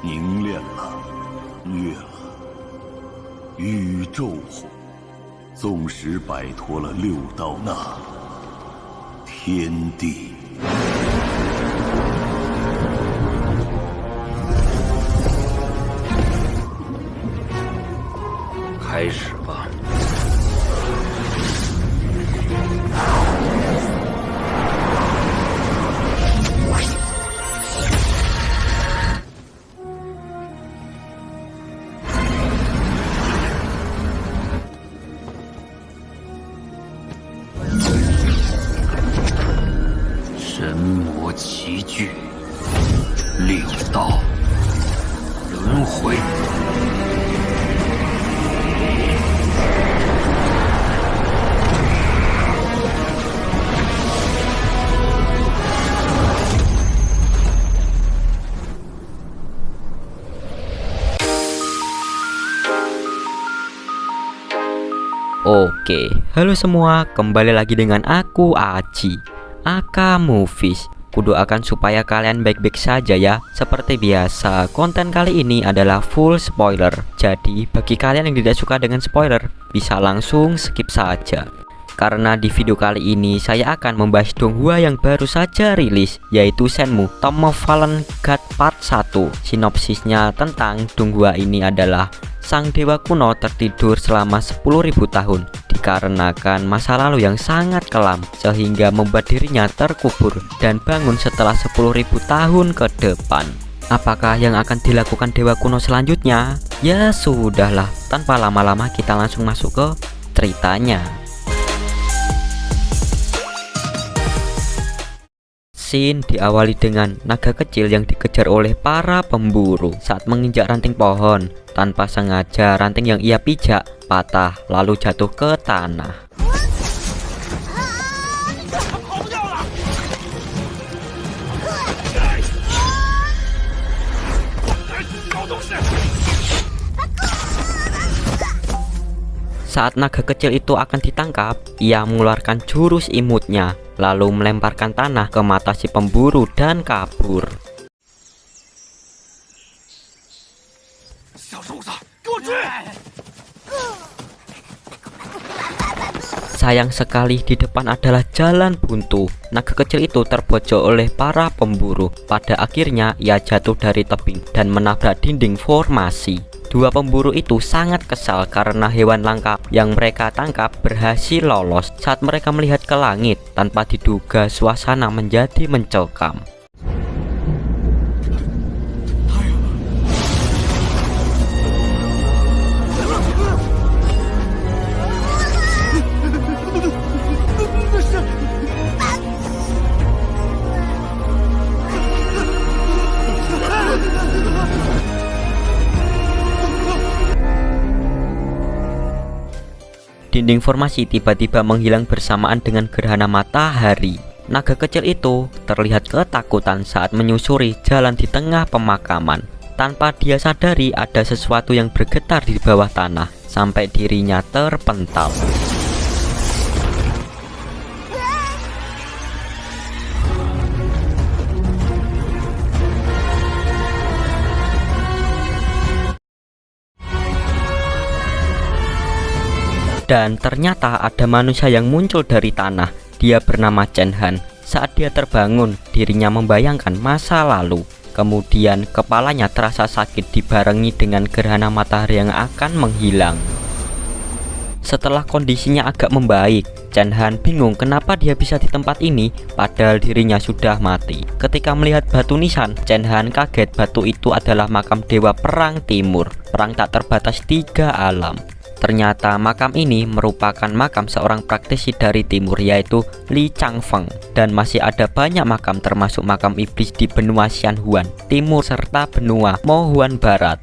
凝练了，虐了，宇宙火，纵使摆脱了六道那天地。开始吧。神魔齐聚，六道轮回。Oke, halo semua, kembali lagi dengan aku Aji, Aka Movies. Kudoakan supaya kalian baik-baik saja ya. Seperti biasa, konten kali ini adalah full spoiler. Jadi bagi kalian yang tidak suka dengan spoiler, bisa langsung skip saja. Karena di video kali ini saya akan membahas Donghua yang baru saja rilis, yaitu Shenmue Tomb of Fallen God Part 1. Sinopsisnya tentang Donghua ini adalah sang dewa kuno tertidur selama 10.000 tahun dikarenakan masa lalu yang sangat kelam, sehingga membuat dirinya terkubur dan bangun setelah 10.000 tahun ke depan. Apakah yang akan dilakukan dewa kuno selanjutnya? Ya sudahlah, tanpa lama-lama kita langsung masuk ke ceritanya. Scene diawali dengan naga kecil yang dikejar oleh para pemburu saat menginjak ranting pohon. Tanpa sengaja ranting yang ia pijak patah lalu jatuh ke tanah. Saat naga kecil itu akan ditangkap, ia mengeluarkan jurus imutnya, lalu melemparkan tanah ke mata si pemburu dan kabur. Sayang sekali di depan adalah jalan buntu. Naga kecil itu terbojok oleh para pemburu. Pada akhirnya ia jatuh dari tebing dan menabrak dinding formasi. Dua pemburu itu sangat kesal karena hewan langka yang mereka tangkap berhasil lolos. Saat mereka melihat ke langit, tanpa diduga suasana menjadi mencekam. Dinding formasi tiba-tiba menghilang bersamaan dengan gerhana matahari. Naga kecil itu terlihat ketakutan saat menyusuri jalan di tengah pemakaman. Tanpa dia sadari ada sesuatu yang bergetar di bawah tanah sampai dirinya terpental. Dan ternyata ada manusia yang muncul dari tanah. Dia bernama Chen Han. Saat dia terbangun, dirinya membayangkan masa lalu. Kemudian kepalanya terasa sakit dibarengi dengan gerhana matahari yang akan menghilang. Setelah kondisinya agak membaik, Chen Han bingung kenapa dia bisa di tempat ini padahal dirinya sudah mati. Ketika melihat batu nisan, Chen Han kaget batu itu adalah makam dewa perang timur. Perang tak terbatas 3 alam. Ternyata makam ini merupakan makam seorang praktisi dari timur, yaitu Li Changfeng. Dan masih ada banyak makam termasuk makam iblis di benua Xianhuan Timur serta benua Mohuan Barat.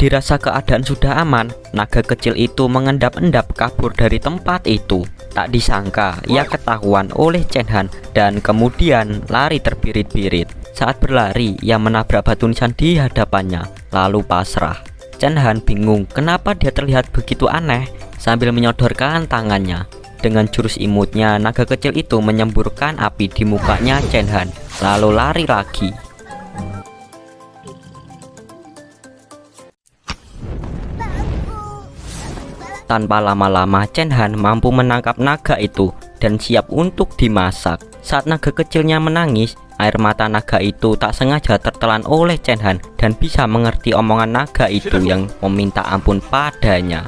Dirasa keadaan sudah aman, naga kecil itu mengendap-endap kabur dari tempat itu. Tak disangka ia ketahuan oleh Chen Han dan kemudian lari terbirit-birit. Saat berlari, ia menabrak batu nisan di hadapannya, lalu pasrah. Chen Han bingung kenapa dia terlihat begitu aneh sambil menyodorkan tangannya. Dengan jurus imutnya, naga kecil itu menyemburkan api di mukanya Chen Han, lalu lari lagi. Tanpa lama-lama, Chen Han mampu menangkap naga itu dan siap untuk dimasak. Saat naga kecilnya menangis, air mata naga itu tak sengaja tertelan oleh Chen Han dan bisa mengerti omongan naga itu yang meminta ampun padanya.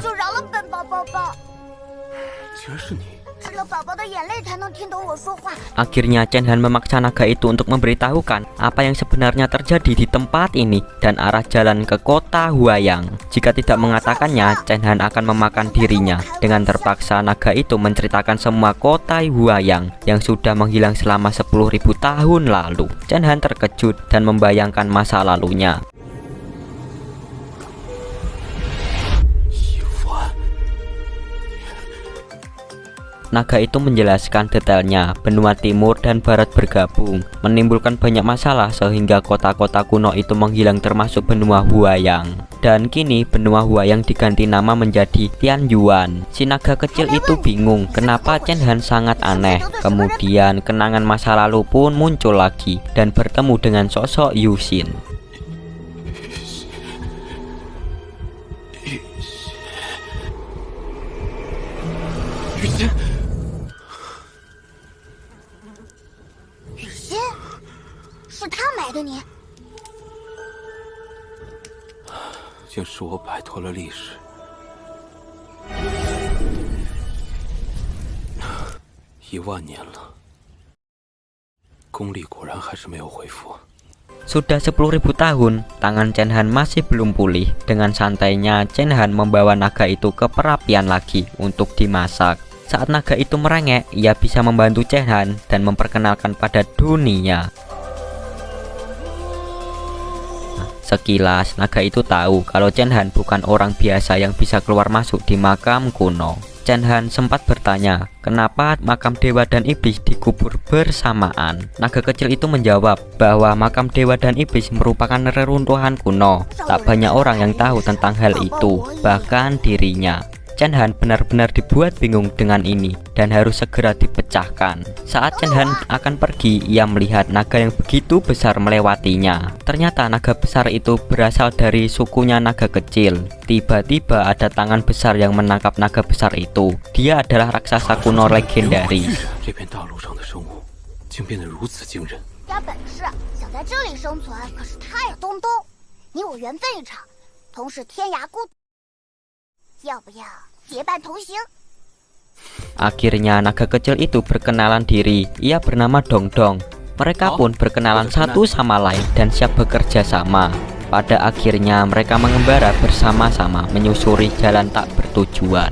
Akhirnya Chen Han memaksa naga itu untuk memberitahukan apa yang sebenarnya terjadi di tempat ini dan arah jalan ke kota Huayang. Jika tidak mengatakannya, Chen Han akan memakan dirinya. Dengan terpaksa naga itu menceritakan semua kota Huayang yang sudah menghilang selama 10.000 tahun lalu. Chen Han terkejut dan membayangkan masa lalunya. Naga itu menjelaskan detailnya, benua timur dan barat bergabung, menimbulkan banyak masalah sehingga kota-kota kuno itu menghilang termasuk benua Huayang. Dan kini benua Huayang diganti nama menjadi Tianyuan. Si naga kecil itu bingung kenapa Chen Han sangat aneh. Kemudian kenangan masa lalu pun muncul lagi dan bertemu dengan sosok Yuxin. Sudah 10.000 tahun, tangan Chen Han masih belum pulih. Dengan santainya, Chen Han membawa naga itu ke perapian lagi untuk dimasak. Saat naga itu merengek, ia bisa membantu Chen Han dan memperkenalkan pada dunia. Sekilas, naga itu tahu kalau Chen Han bukan orang biasa yang bisa keluar masuk di makam kuno. Chen Han sempat bertanya, kenapa makam dewa dan iblis dikubur bersamaan? Naga kecil itu menjawab bahwa makam dewa dan iblis merupakan reruntuhan kuno. Tak banyak orang yang tahu tentang hal itu, bahkan dirinya. Chen Han benar-benar dibuat bingung dengan ini dan harus segera dipecahkan. Saat Chen Han akan pergi, ia melihat naga yang begitu besar melewatinya. Ternyata naga besar itu berasal dari sukunya naga kecil. Tiba-tiba ada tangan besar yang menangkap naga besar itu. Dia adalah raksasa kuno legendaris. Akhirnya naga kecil itu berkenalan diri. Ia bernama Dong Dong. Mereka pun berkenalan satu sama lain dan siap bekerja sama. Pada akhirnya mereka mengembara bersama-sama menyusuri jalan tak bertujuan.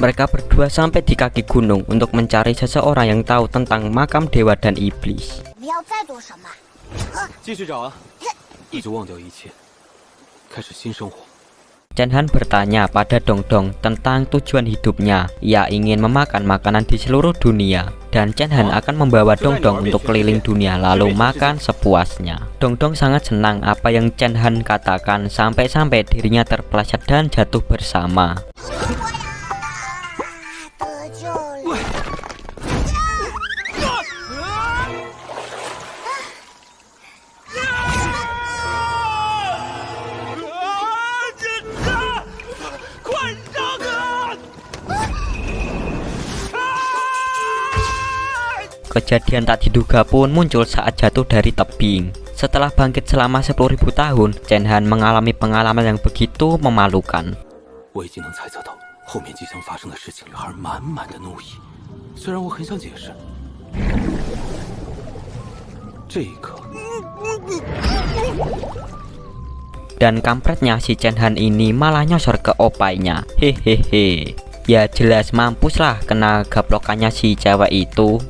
Mereka berdua sampai di kaki gunung untuk mencari seseorang yang tahu tentang makam dewa dan iblis. Chen Han bertanya pada Dong Dong tentang tujuan hidupnya. Ia ingin memakan makanan di seluruh dunia, dan Chen Han akan membawa Dong Dong untuk keliling dunia lalu makan sepuasnya. Dong Dong sangat senang apa yang Chen Han katakan sampai-sampai dirinya terpeleset dan jatuh bersama. Kejadian tak diduga pun muncul saat jatuh dari tebing. Setelah bangkit selama 10.000 tahun, Chen Han mengalami pengalaman yang begitu memalukan. Dan kampretnya si Chen Han ini malah nyosor ke opainya. Hehehe. Ya jelas mampus lah kena gaplokannya si cewek itu.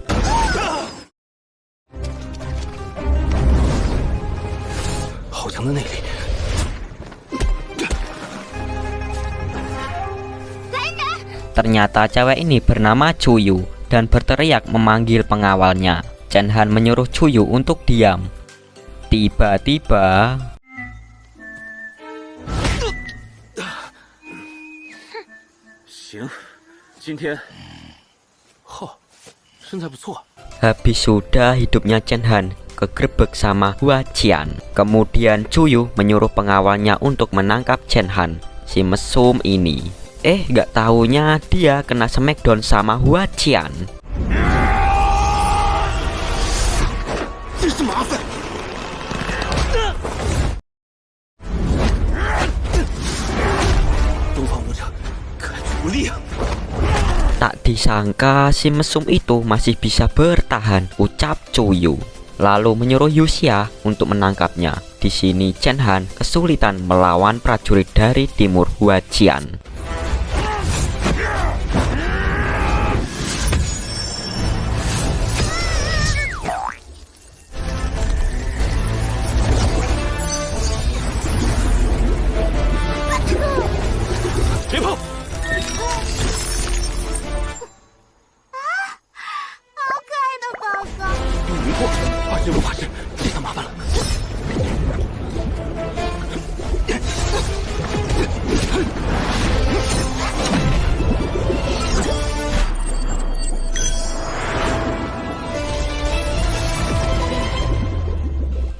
Ternyata cewek ini bernama Chuyu dan berteriak memanggil pengawalnya. Chen Han menyuruh Chuyu untuk diam. Tiba-tiba habis sudah hidupnya Chen Han kegrebek sama Hua Qian. Kemudian Chuyu menyuruh pengawalnya untuk menangkap Chen Han, si mesum ini. Gak taunya dia kena smackdown sama Hua Qian. Tak disangka si mesum itu masih bisa bertahan, ucap Chuyu. Lalu menyuruh Yuxia untuk menangkapnya. Di sini Chen Han kesulitan melawan prajurit dari timur Hua Qian.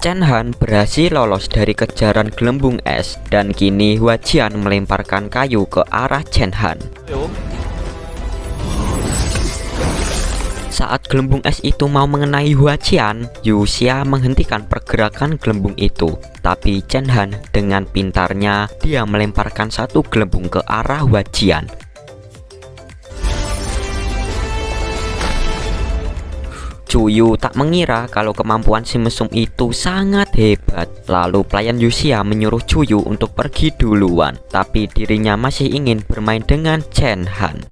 Chen Han berhasil lolos dari kejaran gelembung es dan kini Hua Qian melemparkan kayu ke arah Chen Han. Saat gelembung es itu mau mengenai Hua Qian, Yuxia menghentikan pergerakan gelembung itu. Tapi Chen Han dengan pintarnya dia melemparkan satu gelembung ke arah Hua Qian. Chuyu tak mengira kalau kemampuan si mesum itu sangat hebat. Lalu pelayan Yuxia menyuruh Chuyu untuk pergi duluan, tapi dirinya masih ingin bermain dengan Chen Han.